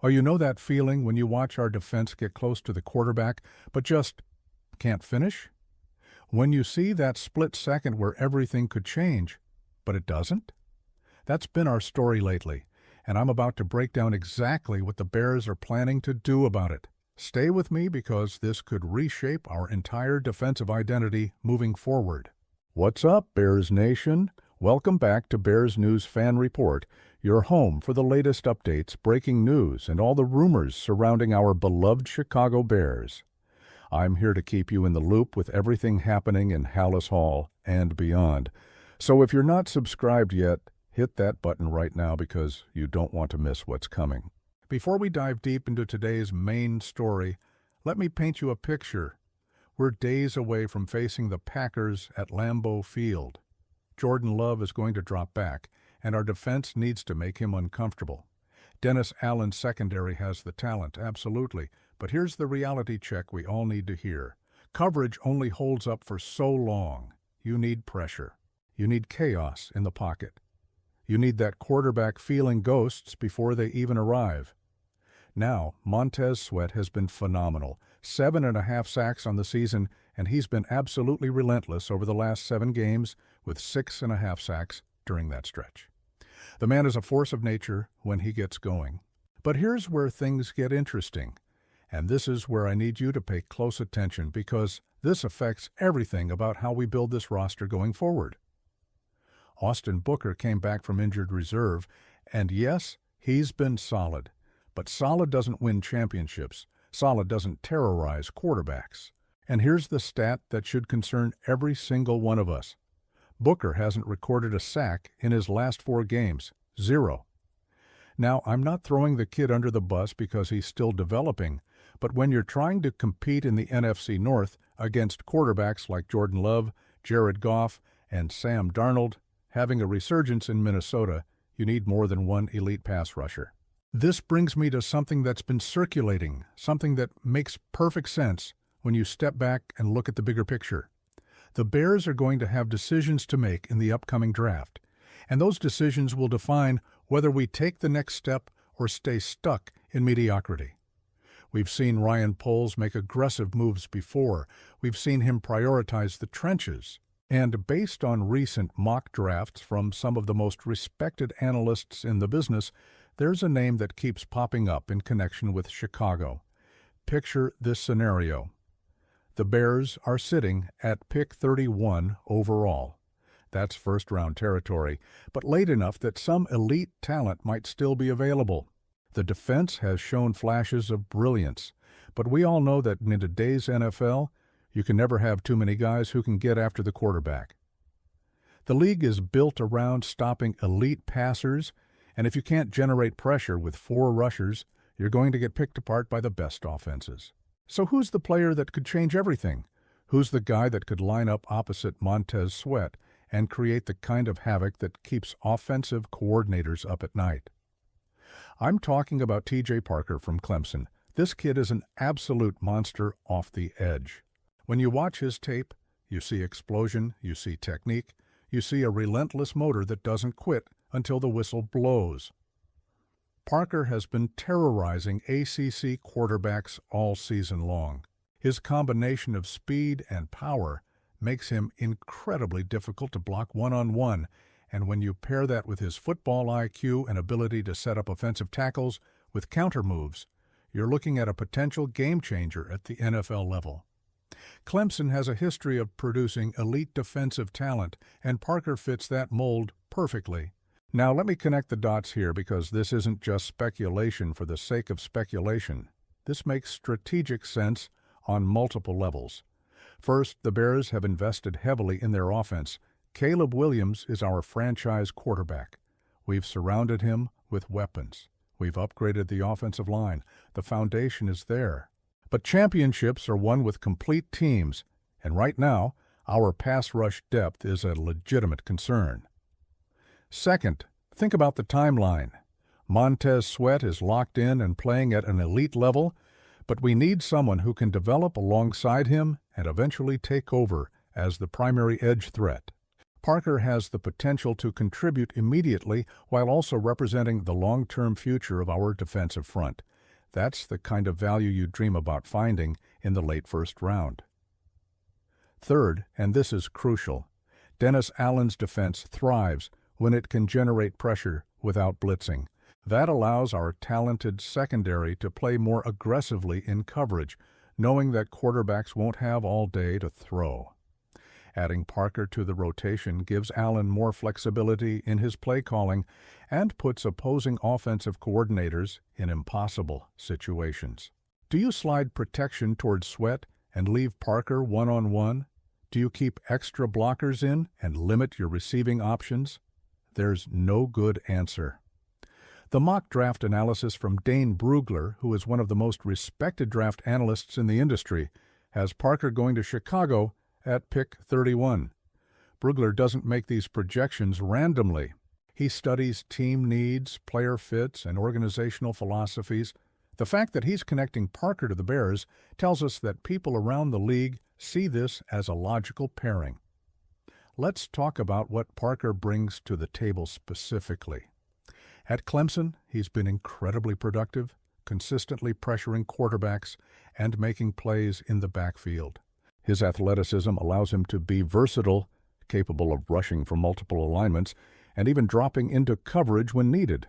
Oh, you know that feeling when you watch our defense get close to the quarterback, but just can't finish? When you see that split second where everything could change, but it doesn't? That's been our story lately, and I'm about to break down exactly what the Bears are planning to do about it. Stay with me because this could reshape our entire defensive identity moving forward. What's up, Bears Nation? Welcome back to Bears News Fan Report, your home for the latest updates, breaking news, and all the rumors surrounding our beloved Chicago Bears. I'm here to keep you in the loop with everything happening in Hallis Hall and beyond. So if you're not subscribed yet, hit that button right now because you don't want to miss what's coming. Before we dive deep into today's main story, let me paint you a picture. We're days away from facing the Packers at Lambeau Field. Jordan Love is going to drop back, and our defense needs to make him uncomfortable. Dennis Allen's secondary has the talent, absolutely, but here's the reality check we all need to hear. Coverage only holds up for so long. You need pressure. You need chaos in the pocket. You need that quarterback feeling ghosts before they even arrive. Now, Montez Sweat has been phenomenal. 7.5 sacks on the season, and he's been absolutely relentless over the last 7 games with 6.5 sacks during that stretch. The man is a force of nature when he gets going. But here's where things get interesting. And this is where I need you to pay close attention because this affects everything about how we build this roster going forward. Austin Booker came back from injured reserve, and yes, he's been solid. But solid doesn't win championships. Solid doesn't terrorize quarterbacks. And here's the stat that should concern every single one of us. Booker hasn't recorded a sack in his last 4 games. 0. Now, I'm not throwing the kid under the bus because he's still developing, but when you're trying to compete in the NFC North against quarterbacks like Jordan Love, Jared Goff, and Sam Darnold, having a resurgence in Minnesota, you need more than one elite pass rusher. This brings me to something that's been circulating, something that makes perfect sense when you step back and look at the bigger picture. The Bears are going to have decisions to make in the upcoming draft, and those decisions will define whether we take the next step or stay stuck in mediocrity. We've seen Ryan Poles make aggressive moves before. We've seen him prioritize the trenches. And based on recent mock drafts from some of the most respected analysts in the business, there's a name that keeps popping up in connection with Chicago. Picture this scenario. The Bears are sitting at pick 31 overall. That's first-round territory, but late enough that some elite talent might still be available. The defense has shown flashes of brilliance, but we all know that in today's NFL, you can never have too many guys who can get after the quarterback. The league is built around stopping elite passers, and if you can't generate pressure with 4 rushers, you're going to get picked apart by the best offenses. So who's the player that could change everything? Who's the guy that could line up opposite Montez Sweat and create the kind of havoc that keeps offensive coordinators up at night? I'm talking about TJ Parker from Clemson. This kid is an absolute monster off the edge. When you watch his tape, you see explosion, you see technique, you see a relentless motor that doesn't quit until the whistle blows. Parker has been terrorizing ACC quarterbacks all season long. His combination of speed and power makes him incredibly difficult to block one-on-one, and when you pair that with his football IQ and ability to set up offensive tackles with counter moves, you're looking at a potential game changer at the NFL level. Clemson has a history of producing elite defensive talent, and Parker fits that mold perfectly. Now let me connect the dots here because this isn't just speculation for the sake of speculation. This makes strategic sense on multiple levels. First, the Bears have invested heavily in their offense. Caleb Williams is our franchise quarterback. We've surrounded him with weapons. We've upgraded the offensive line. The foundation is there. But championships are won with complete teams, and right now, our pass rush depth is a legitimate concern. Second, think about the timeline. Montez Sweat is locked in and playing at an elite level, but we need someone who can develop alongside him and eventually take over as the primary edge threat. Parker has the potential to contribute immediately while also representing the long-term future of our defensive front. That's the kind of value you dream about finding in the late first round. Third, and this is crucial, Dennis Allen's defense thrives when it can generate pressure without blitzing. That allows our talented secondary to play more aggressively in coverage, knowing that quarterbacks won't have all day to throw. Adding Parker to the rotation gives Allen more flexibility in his play calling and puts opposing offensive coordinators in impossible situations. Do you slide protection towards Sweat and leave Parker one-on-one? Do you keep extra blockers in and limit your receiving options? There's no good answer. The mock draft analysis from Dane Brugler, who is one of the most respected draft analysts in the industry, has Parker going to Chicago at pick 31. Brugler doesn't make these projections randomly. He studies team needs, player fits, and organizational philosophies. The fact that he's connecting Parker to the Bears tells us that people around the league see this as a logical pairing. Let's talk about what Parker brings to the table specifically. At Clemson, he's been incredibly productive, consistently pressuring quarterbacks and making plays in the backfield. His athleticism allows him to be versatile, capable of rushing from multiple alignments, and even dropping into coverage when needed.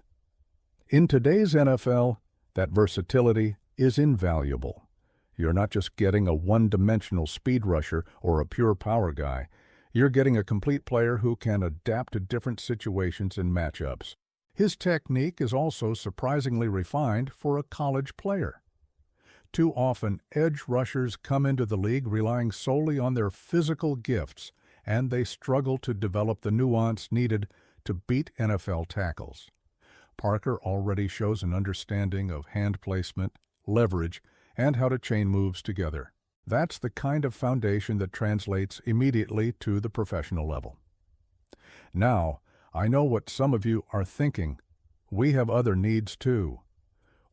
In today's NFL, that versatility is invaluable. You're not just getting a one-dimensional speed rusher or a pure power guy. You're getting a complete player who can adapt to different situations and matchups. His technique is also surprisingly refined for a college player. Too often, edge rushers come into the league relying solely on their physical gifts, and they struggle to develop the nuance needed to beat NFL tackles. Parker already shows an understanding of hand placement, leverage, and how to chain moves together. That's the kind of foundation that translates immediately to the professional level. Now, I know what some of you are thinking. We have other needs too.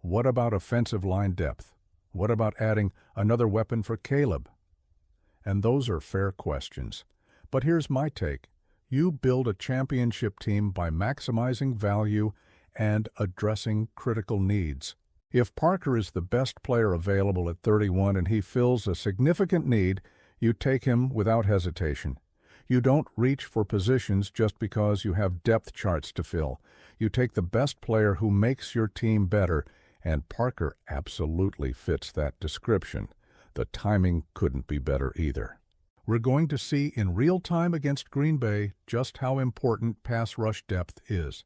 What about offensive line depth? What about adding another weapon for Caleb? And those are fair questions. But here's my take. You build a championship team by maximizing value and addressing critical needs. If Parker is the best player available at 31 and he fills a significant need, you take him without hesitation. You don't reach for positions just because you have depth charts to fill. You take the best player who makes your team better, and Parker absolutely fits that description. The timing couldn't be better either. We're going to see in real time against Green Bay just how important pass rush depth is.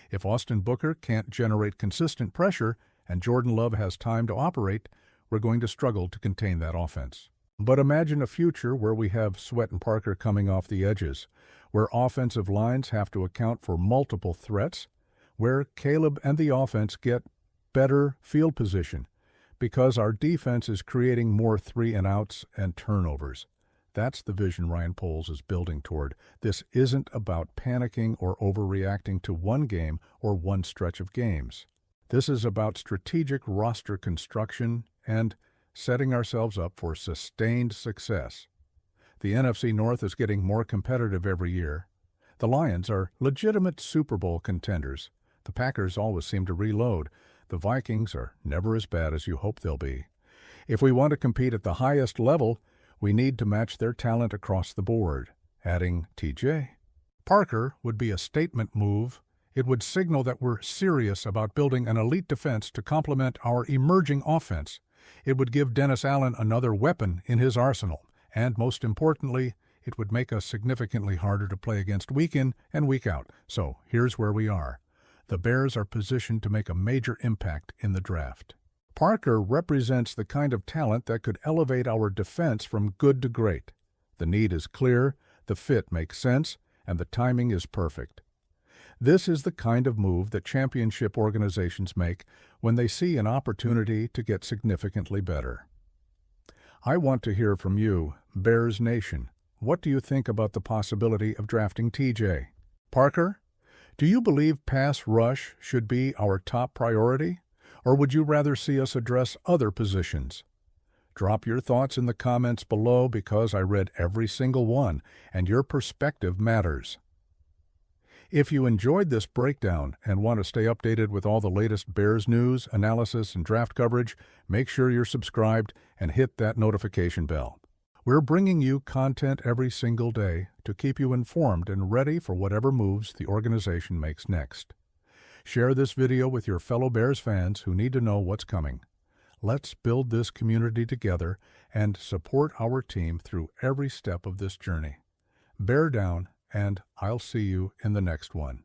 If Austin Booker can't generate consistent pressure and Jordan Love has time to operate, we're going to struggle to contain that offense. But imagine a future where we have Sweat and Parker coming off the edges, where offensive lines have to account for multiple threats, where Caleb and the offense get better field position, because our defense is creating more 3-and-outs and turnovers. That's the vision Ryan Poles is building toward. This isn't about panicking or overreacting to one game or one stretch of games. This is about strategic roster construction and setting ourselves up for sustained success. The NFC North is getting more competitive every year. The Lions are legitimate Super Bowl contenders. The Packers always seem to reload. The Vikings are never as bad as you hope they'll be. If we want to compete at the highest level, we need to match their talent across the board. Adding TJ Parker would be a statement move. It would signal that we're serious about building an elite defense to complement our emerging offense. It would give Dennis Allen another weapon in his arsenal, and most importantly, it would make us significantly harder to play against week in and week out. So here's where we are. The Bears are positioned to make a major impact in the draft. Parker represents the kind of talent that could elevate our defense from good to great. The need is clear, the fit makes sense, and the timing is perfect. This is the kind of move that championship organizations make when they see an opportunity to get significantly better. I want to hear from you, Bears Nation. What do you think about the possibility of drafting TJ? Parker, do you believe pass rush should be our top priority, or would you rather see us address other positions? Drop your thoughts in the comments below because I read every single one, and your perspective matters. If you enjoyed this breakdown and want to stay updated with all the latest Bears news, analysis, and draft coverage, make sure you're subscribed and hit that notification bell. We're bringing you content every single day to keep you informed and ready for whatever moves the organization makes next. Share this video with your fellow Bears fans who need to know what's coming. Let's build this community together and support our team through every step of this journey. Bear down, and I'll see you in the next one.